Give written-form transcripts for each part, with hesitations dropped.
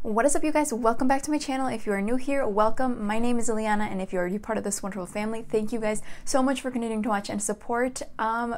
What is up, you guys? Welcome back to my channel. If you are new here, welcome. My name is Iliana, and if you're already part of this wonderful family, thank you guys so much for continuing to watch and support.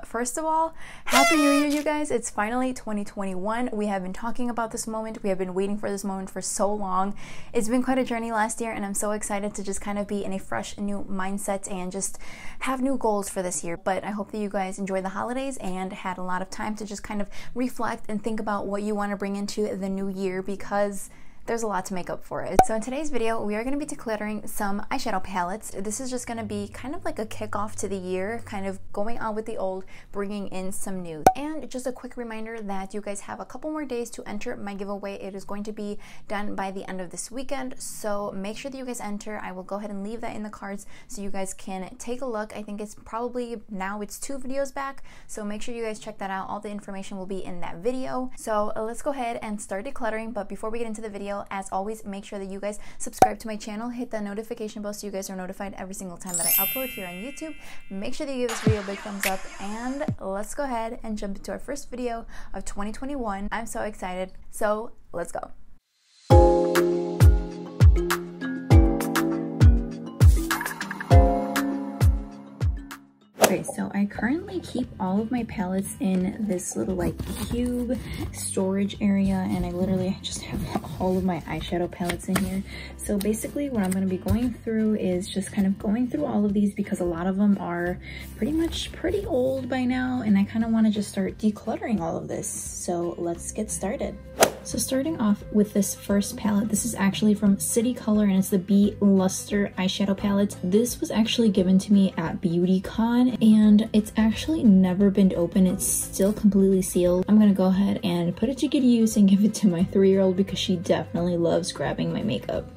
First of all, Happy New Year, you guys. It's finally 2021. We have been talking about this moment. We have been waiting for this moment for so long. It's been quite a journey last year, and I'm so excited to just kind of be in a fresh new mindset and just have new goals for this year. But I hope that you guys enjoyed the holidays and had a lot of time to just kind of reflect and think about what you want to bring into the new year, because there's a lot to make up for it. So in today's video, we are going to be decluttering some eyeshadow palettes. This is just going to be kind of like a kickoff to the year, kind of going out with the old, bringing in some new. And just a quick reminder that you guys have a couple more days to enter my giveaway. It is going to be done by the end of this weekend, so make sure that you guys enter. I will go ahead and leave that in the cards so you guys can take a look. I think it's probably, now it's 2 videos back, so make sure you guys check that out. All the information will be in that video. So let's go ahead and start decluttering. But before we get into the video, as always, make sure that you guys subscribe to my channel, hit that notification bell so you guys are notified every single time that I upload here on YouTube. Make sure that you give this video a big thumbs up, and let's go ahead and jump into our first video of 2021. I'm so excited, so let's go. Okay, so I currently keep all of my palettes in this little like cube storage area, and I literally just have all of my eyeshadow palettes in here. So basically what I'm going to be going through is just kind of going through all of these, because a lot of them are pretty old by now, and I kind of want to just start decluttering all of this. So let's get started. So starting off with this first palette, this is actually from City Color, and it's the Be Luster eyeshadow palette. This was actually given to me at BeautyCon, and it's actually never been open. It's still completely sealed. I'm gonna go ahead and put it to good use and give it to my 3-year-old because she definitely loves grabbing my makeup.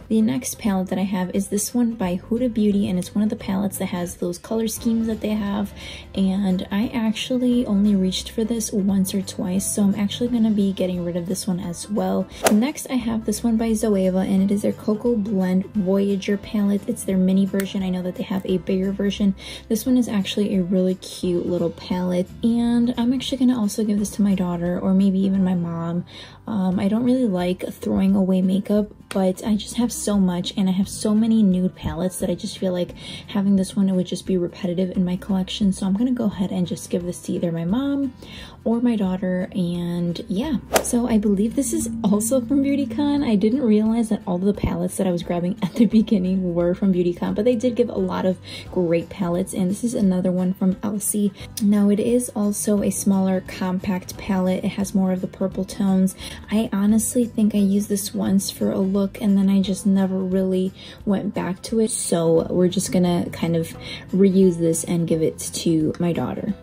The next palette that I have is this one by Huda Beauty, and it's one of the palettes that has those color schemes that they have, and I actually only reached for this once or twice, so I'm actually going to be getting rid of this one as well. Next, I have this one by Zoeva, and it is their Cocoa Blend Voyager palette. It's their mini version. I know that they have a bigger version. This one is actually a really cute little palette, and I'm actually going to also give this to my daughter, or maybe even my mom. I don't really like throwing away makeup, but I just have so much, and I have so many nude palettes that I just feel like having this one, it would just be repetitive in my collection. So I'm gonna go ahead and just give this to either my mom or my daughter, and yeah. So I believe this is also from BeautyCon. I didn't realize that all of the palettes that I was grabbing at the beginning were from BeautyCon, but they did give a lot of great palettes, and this is another one from Elsie. Now it is also a smaller compact palette. It has more of the purple tones. I honestly think I used this once for a look, and then I just never really went back to it. So we're just gonna kind of reuse this and give it to my daughter.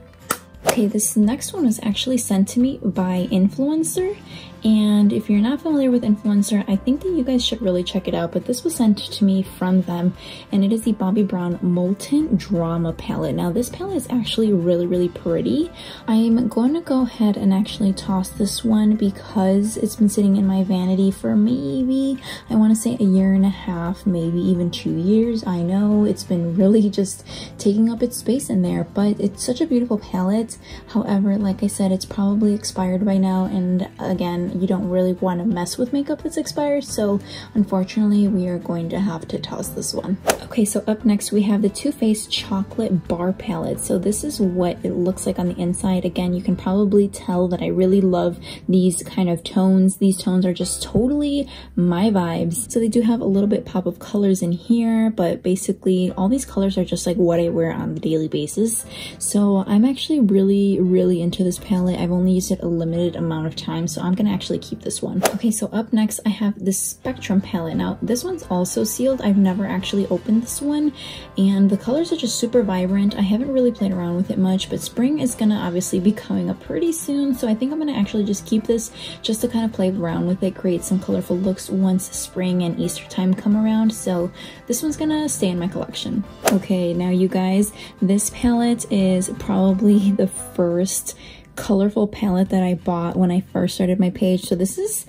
Okay, this next one was actually sent to me by Influencer, and if you're not familiar with Influencer, I think that you guys should really check it out, but this was sent to me from them, and it is the Bobbi Brown Molten Drama palette. Now this palette is actually really pretty. I'm going to go ahead and actually toss this one because it's been sitting in my vanity for maybe, I want to say, 1.5 years, maybe even 2 years. I know it's been really just taking up its space in there, but it's such a beautiful palette. However, like I said, it's probably expired by now, and again, you don't really want to mess with makeup that's expired, so unfortunately we are going to have to toss this one. Okay, so up next we have the Too Faced Chocolate Bar palette. So this is what it looks like on the inside. Again, you can probably tell that I really love these kind of tones. These tones are just totally my vibes. So they do have a little bit pop of colors in here, but basically all these colors are just like what I wear on the daily basis. So I'm actually really into this palette. I've only used it a limited amount of time, so I'm gonna actually keep this one. Okay, so up next I have this Spectrum palette. Now this one's also sealed. I've never actually opened this one, and the colors are just super vibrant. I haven't really played around with it much, but spring is gonna obviously be coming up pretty soon, so I think I'm gonna actually just keep this just to kind of play around with it, create some colorful looks once spring and Easter time come around. So this one's gonna stay in my collection. Okay, now you guys, this palette is probably the first colorful palette that I bought when I first started my page. So this is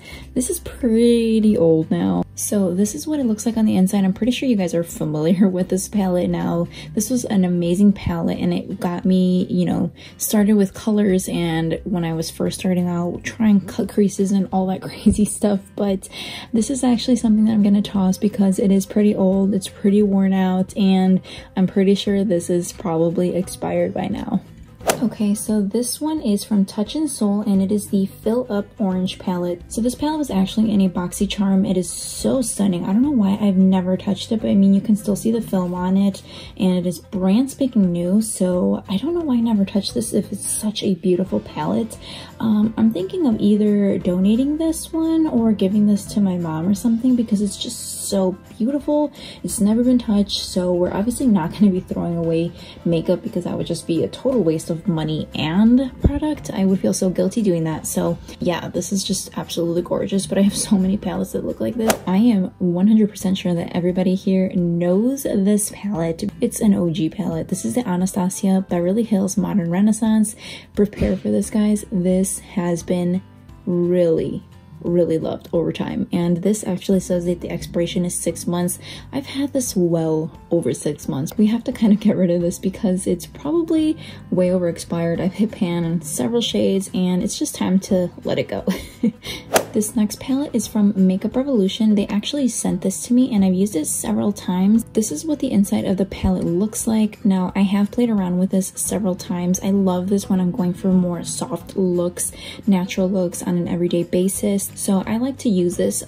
pretty old now. So this is what it looks like on the inside. I'm pretty sure you guys are familiar with this palette now. This was an amazing palette and it got me, you know, started with colors, and when I was first starting out, trying cut creases and all that crazy stuff. But this is actually something that I'm gonna toss because it is pretty old, it's pretty worn out, and I'm pretty sure this is probably expired by now. Okay, so this one is from Touch in Soul and it is the Fill Up Orange palette. So this palette was actually in a BoxyCharm. It is so stunning. I don't know why I've never touched it, but I mean, you can still see the film on it and it is brand spanking new. So I don't know why I never touched this if it's such a beautiful palette. I'm thinking of either donating this one or giving this to my mom or something because it's just so beautiful. It's never been touched, so we're obviously not going to be throwing away makeup because that would just be a total waste of money and product. I would feel so guilty doing that. So yeah, this is just absolutely gorgeous, but I have so many palettes that look like this. I am 100% sure that everybody here knows this palette. It's an OG palette. This is the Anastasia Beverly Hills Modern Renaissance. Prepare for this, guys. This has been really loved over time, and this actually says that the expiration is 6 months. I've had this well over 6 months. We have to kind of get rid of this because it's probably way over expired. I've hit pan on several shades and it's just time to let it go. This next palette is from Makeup Revolution. They actually sent this to me and I've used it several times. This is what the inside of the palette looks like. Now, I have played around with this several times. I love this when I'm going for more soft looks, natural looks on an everyday basis. So I like to use this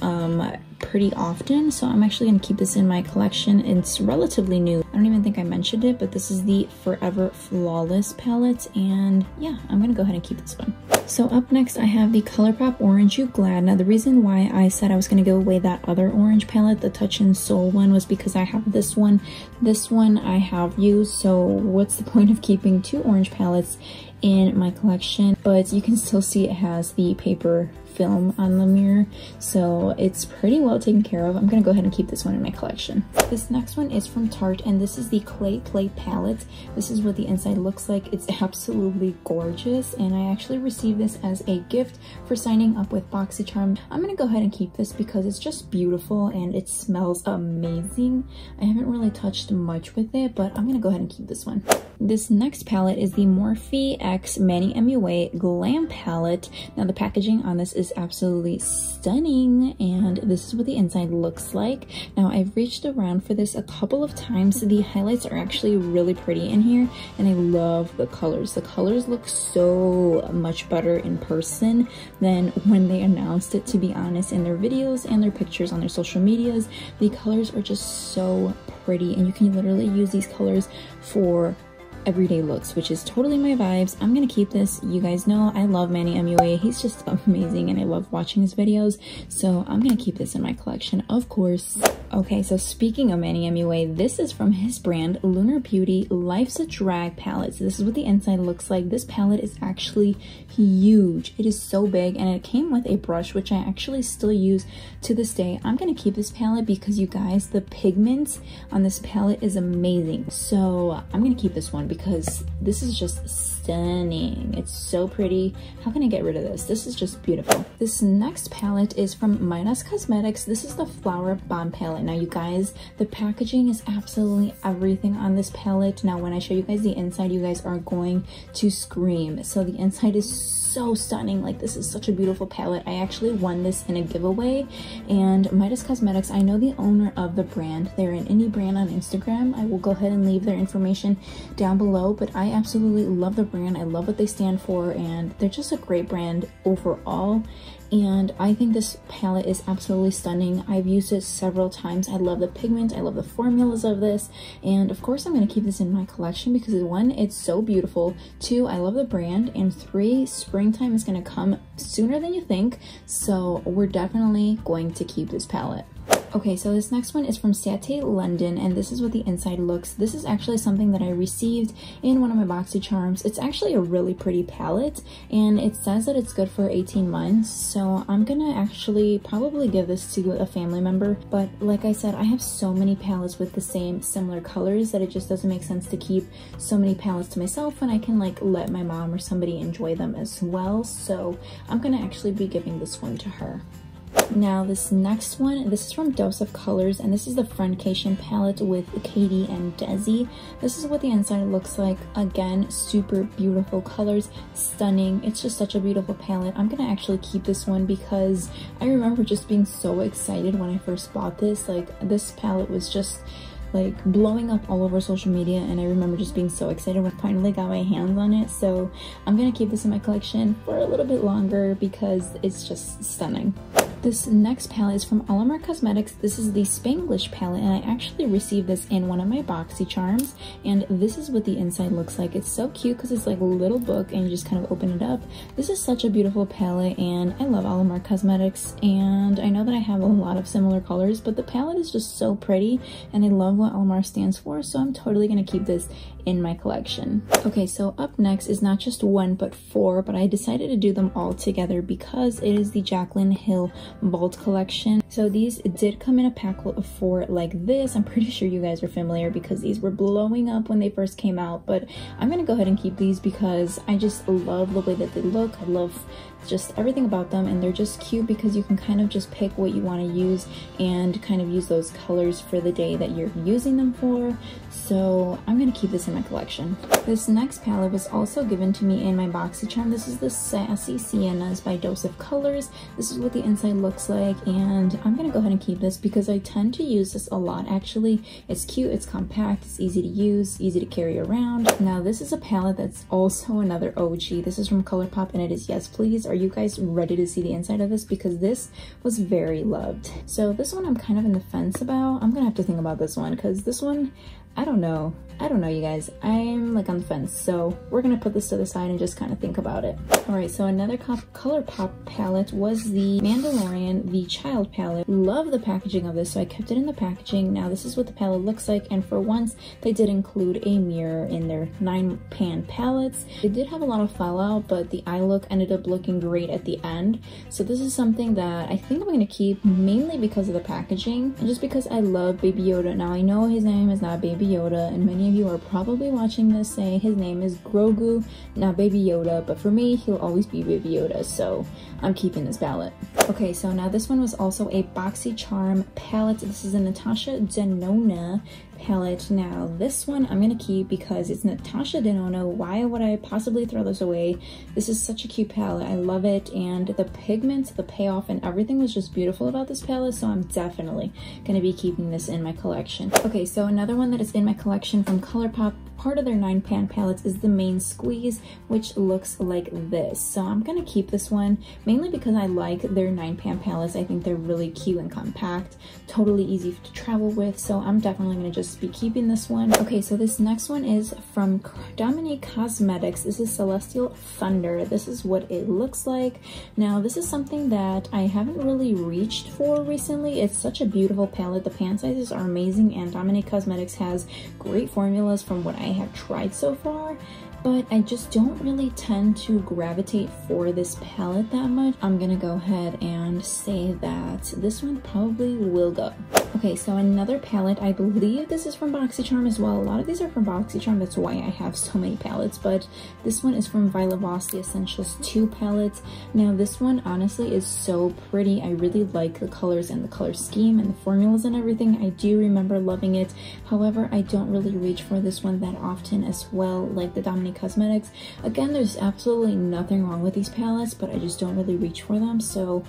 pretty often, so I'm actually going to keep this in my collection. It's relatively new. I don't even think I mentioned it, but this is the Forever Flawless palette, and yeah, I'm going to go ahead and keep this one. So up next I have the ColourPop Orange You Glad. Now the reason why I said I was going to give away that other orange palette, the Touch in Soul one, was because I have this one. This one I have used, so what's the point of keeping two orange palettes in my collection? But you can still see it has the paper film on the mirror, so it's pretty well taken care of. I'm gonna go ahead and keep this one in my collection. This next one is from Tarte and this is the Clay Play palette. This is what the inside looks like. It's absolutely gorgeous and I actually received this as a gift for signing up with BoxyCharm. I'm gonna go ahead and keep this because it's just beautiful and it smells amazing. I haven't really touched much with it, but I'm gonna go ahead and keep this one. This next palette is the Morphe X Manny MUA Glam palette. Now the packaging on this is absolutely stunning and this is what the inside looks like. Now I've reached around for this a couple of times. The highlights are actually really pretty in here and I love the colors. The colors look so much better in person than when they announced it, to be honest. In their videos and their pictures on their social medias, the colors are just so pretty and you can literally use these colors for everyday looks, which is totally my vibes. I'm gonna keep this. You guys know I love Manny MUA. He's just amazing and I love watching his videos, so I'm gonna keep this in my collection, of course. Okay, so speaking of Manny MUA, this is from his brand Lunar Beauty Life's a Drag palette. So this is what the inside looks like. This palette is actually huge. It is so big and it came with a brush, which I actually still use to this day. I'm gonna keep this palette because you guys, the pigment on this palette is amazing. So I'm gonna keep this one because this is just stunning. It's so pretty. How can I get rid of this? This is just beautiful. This next palette is from Midas Cosmetics. This is the Flower Bomb palette. Now you guys, the packaging is absolutely everything on this palette. Now when I show you guys the inside, you guys are going to scream. So the inside is so stunning. Like, this is such a beautiful palette. I actually won this in a giveaway, and Midas Cosmetics, I know the owner of the brand. They're an indie brand on Instagram. I will go ahead and leave their information down below, but I absolutely love the brand. I love what they stand for and they're just a great brand overall. And I think this palette is absolutely stunning. I've used it several times. I love the pigment, I love the formulas of this, and of course I'm going to keep this in my collection because 1, it's so beautiful, 2, I love the brand, and 3, springtime is going to come sooner than you think, so we're definitely going to keep this palette. Okay, so this next one is from Sate London, and this is what the inside looks. This is actually something that I received in one of my BoxyCharms. It's actually a really pretty palette, and it says that it's good for 18 months, so I'm gonna actually probably give this to a family member. But like I said, I have so many palettes with the same similar colors that it just doesn't make sense to keep so many palettes to myself when I can like let my mom or somebody enjoy them as well. So I'm gonna actually be giving this one to her. Now this next one, this is from Dose of Colors, and this is the Friendcation palette with Katie and Desi. This is what the inside looks like. Again, super beautiful colors, stunning. It's just such a beautiful palette. I'm gonna actually keep this one because I remember just being so excited when I first bought this. Like, this palette was just like blowing up all over social media, and I remember just being so excited when I finally got my hands on it. So I'm gonna keep this in my collection for a little bit longer because it's just stunning. This next palette is from Midas Cosmetics. This is the Spanglish palette, and I actually received this in one of my BoxyCharms, and this is what the inside looks like. It's so cute because it's like a little book and you just kind of open it up. This is such a beautiful palette, and I love Midas Cosmetics, and I know that I have a lot of similar colors, but the palette is just so pretty, and I love what Midas stands for, so I'm totally gonna keep this in my collection. Okay, so up next is not just one but four, but I decided to do them all together because it is the Jaclyn Hill Bold collection. So these did come in a pack of 4 like this. I'm pretty sure you guys are familiar because these were blowing up when they first came out, but I'm gonna go ahead and keep these because I just love the way that they look. I love just everything about them, and they're just cute because you can kind of just pick what you want to use and kind of use those colors for the day that you're using them for. So I'm gonna keep this in my collection. This next palette was also given to me in my BoxyCharm. This is the Sassy Siennas by Dose of Colors. This is what the inside looks like, and I'm gonna go ahead and keep this because I tend to use this a lot actually. It's cute, it's compact, it's easy to use, easy to carry around. Now this is a palette that's also another OG. This is from ColourPop, and it is Yes Please. Are you guys ready to see the inside of this? Because this was very loved. So this one I'm kind of in the fence about. I'm gonna have to think about this one because this one, I don't know, you guys. I'm like on the fence, so we're gonna put this to the side and just kind of think about it. All right, so another ColourPop palette was the Mandalorian, the Child palette. Love the packaging of this, so I kept it in the packaging. Now this is what the palette looks like, and for once they did include a mirror in their 9-pan palettes. It did have a lot of fallout, but the eye look ended up looking great at the end. So this is something that I think I'm gonna keep, mainly because of the packaging and just because I love Baby Yoda. Now I know his name is not Baby Yoda, and many of you are probably watching this saying his name is Grogu, not Baby Yoda, but for me he'll always be Baby Yoda, so I'm keeping this palette. Okay, so now this one was also a BoxyCharm palette. This is a Natasha Denona palette. Now this one I'm gonna keep because it's Natasha Denona. Why would I possibly throw this away? This is such a cute palette. I love it, and the pigments, the payoff, and everything was just beautiful about this palette, so I'm definitely gonna be keeping this in my collection. Okay, so another one that is in my collection from ColourPop, part of their 9-pan palettes, is the Main Squeeze, which looks like this. So I'm gonna keep this one mainly because I like their 9-pan palettes. I think they're really cute and compact, totally easy to travel with, so I'm definitely gonna just be keeping this one. Okay, so this next one is from Midas Cosmetics. This is Celestial Thunder. This is what it looks like. Now this is something that I haven't really reached for recently. It's such a beautiful palette. The pan sizes are amazing, and Midas Cosmetics has great formulas from what I have tried so far, but I just don't really tend to gravitate for this palette that much. I'm gonna go ahead and say that this one probably will go. Okay, so another palette, I believe this is from BoxyCharm as well. A lot of these are from BoxyCharm, that's why I have so many palettes, but this one is from Violet Voss, the Essentials 2 palette. Now this one honestly is so pretty. I really like the colors and the color scheme and the formulas and everything. I do remember loving it. However, I don't really reach for this one that often as well, like the Midas Cosmetics. Again, there's absolutely nothing wrong with these palettes, but I just don't really reach for them, so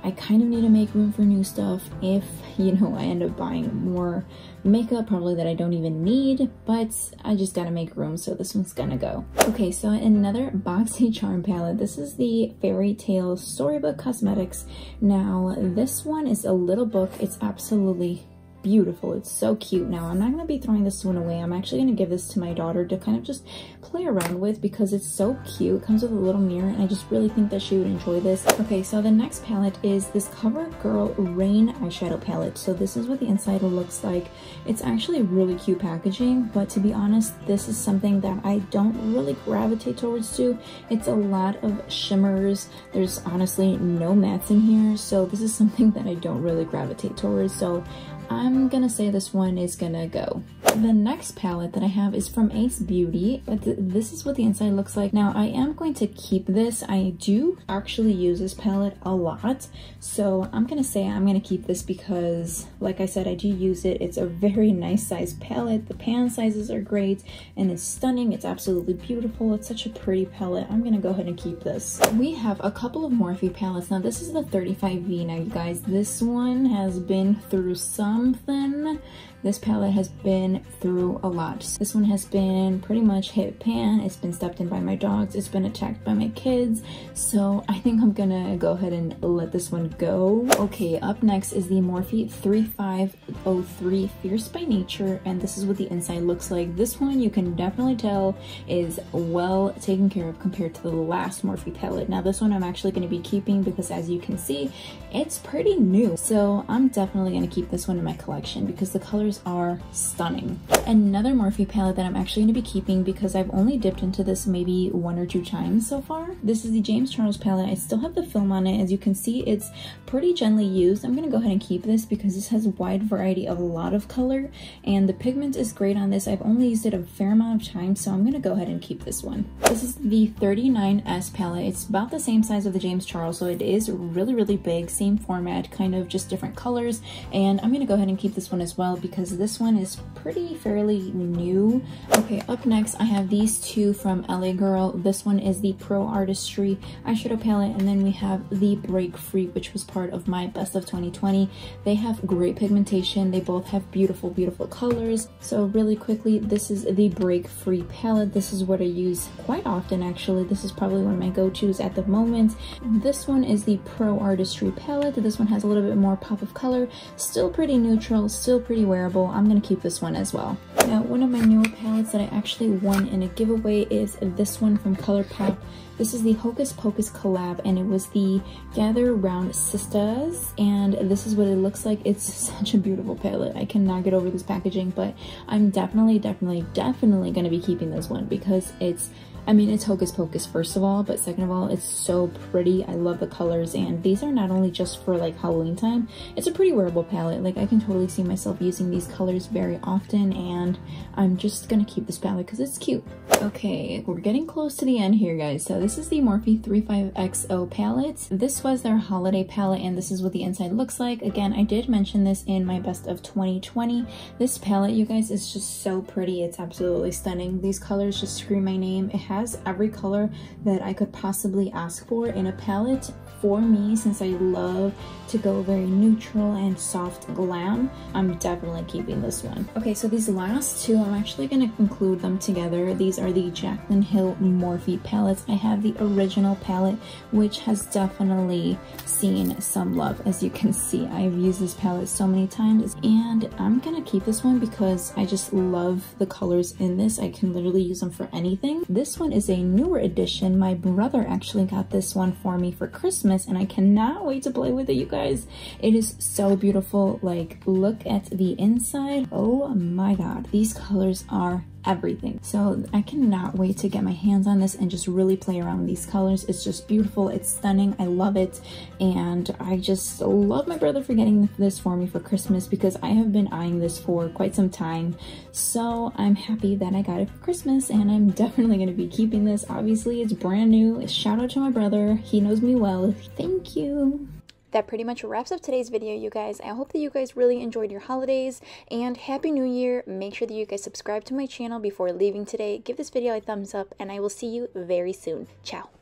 I kind of need to make room for new stuff if, you know, I end up buying more makeup probably that I don't even need, but I just gotta make room, so this one's gonna go. Okay, so another BoxyCharm palette. This is the Fairy Tale Storybook Cosmetics. Now this one is a little book. It's absolutely beautiful. It's so cute. Now I'm not going to be throwing this one away. I'm actually going to give this to my daughter to kind of just play around with because it's so cute. It comes with a little mirror, and I just really think that she would enjoy this. Okay, so the next palette is this CoverGirl Rain eyeshadow palette. So this is what the inside looks like. It's actually really cute packaging, but to be honest, this is something that I don't really gravitate towards too. It's a lot of shimmers. There's honestly no mattes in here, so this is something that I don't really gravitate towards, so I'm gonna say this one is gonna go. The next palette that I have is from Ace Beauty. This is what the inside looks like. Now I am going to keep this. I do actually use this palette a lot, so I'm gonna say I'm gonna keep this because, like I said, I do use it. It's a very nice size palette. The pan sizes are great and it's stunning. It's absolutely beautiful. It's such a pretty palette. I'm gonna go ahead and keep this. We have a couple of Morphe palettes. Now this is the 35V. Now you guys, this one has been through something. This palette has been through a lot. This one has been pretty much hit pan. It's been stepped in by my dogs. It's been attacked by my kids. So I think I'm gonna go ahead and let this one go. Okay, up next is the Morphe 3503 Fierce by Nature, and this is what the inside looks like. This one you can definitely tell is well taken care of compared to the last Morphe palette. Now this one I'm actually gonna be keeping because, as you can see, it's pretty new. So I'm definitely gonna keep this one in my collection because the colors are stunning. Another Morphe palette that I'm actually going to be keeping because I've only dipped into this maybe 1 or 2 times so far. This is the James Charles palette. I still have the film on it. As you can see, it's pretty gently used. I'm going to go ahead and keep this because this has a wide variety of a lot of color and the pigment is great on this. I've only used it a fair amount of time, so I'm going to go ahead and keep this one. This is the 39S palette. It's about the same size of the James Charles, so it is really big, same format, kind of just different colors, and I'm going to go ahead and keep this one as well because this one is fairly new. Okay, up next I have these two from LA Girl. This one is the Pro Artistry eyeshadow palette, and then we have the Break Free, which was part of my best of 2020. They have great pigmentation. They both have beautiful colors. So really quickly, this is the Break Free palette. This is what I use quite often actually. This is probably one of my go-tos at the moment. This one is the Pro Artistry palette. This one has a little bit more pop of color. Still pretty neutral, still pretty wearable. I'm gonna keep this one as well. Now, one of my newer palettes that I actually won in a giveaway is this one from ColourPop. This is the Hocus Pocus collab, and it was the Gather Round Sisters, and this is what it looks like. It's such a beautiful palette. I cannot get over this packaging, but I'm definitely gonna be keeping this one because it's Hocus Pocus first of all, but second of all, it's so pretty. I love the colors, and these are not only just for like Halloween time, it's a pretty wearable palette. Like I can totally see myself using these colors very often, and I'm just gonna keep this palette because it's cute. Okay, we're getting close to the end here, guys. So this is the Morphe 35XO palette. This was their holiday palette, and this is what the inside looks like. Again, I did mention this in my best of 2020. This palette, you guys, is just so pretty. It's absolutely stunning. These colors just scream my name. It has every color that I could possibly ask for in a palette for me, since I love to go very neutral and soft glam. I'm definitely keeping this one. Okay, so these last two, I'm actually going to include them together. These are the Jaclyn Hill Morphe palettes. I have the original palette, which has definitely seen some love. As you can see, I've used this palette so many times, and I'm gonna keep this one because I just love the colors in this. I can literally use them for anything. This one is a newer edition. My brother actually got this one for me for Christmas, and I cannot wait to play with it, you guys. It is so beautiful. Like, look at the inside. Oh my god, these colors are everything. So I cannot wait to get my hands on this and just really play around with these colors. It's just beautiful. It's stunning. I love it, and I just love my brother for getting this for me for Christmas because I have been eyeing this for quite some time. So I'm happy that I got it for Christmas, and I'm definitely going to be keeping this. Obviously, it's brand new. Shout out to my brother. He knows me well. Thank you. That pretty much wraps up today's video, you guys. I hope that you guys really enjoyed your holidays, and Happy New Year. Make sure that you guys subscribe to my channel before leaving today. Give this video a thumbs up, and I will see you very soon. Ciao.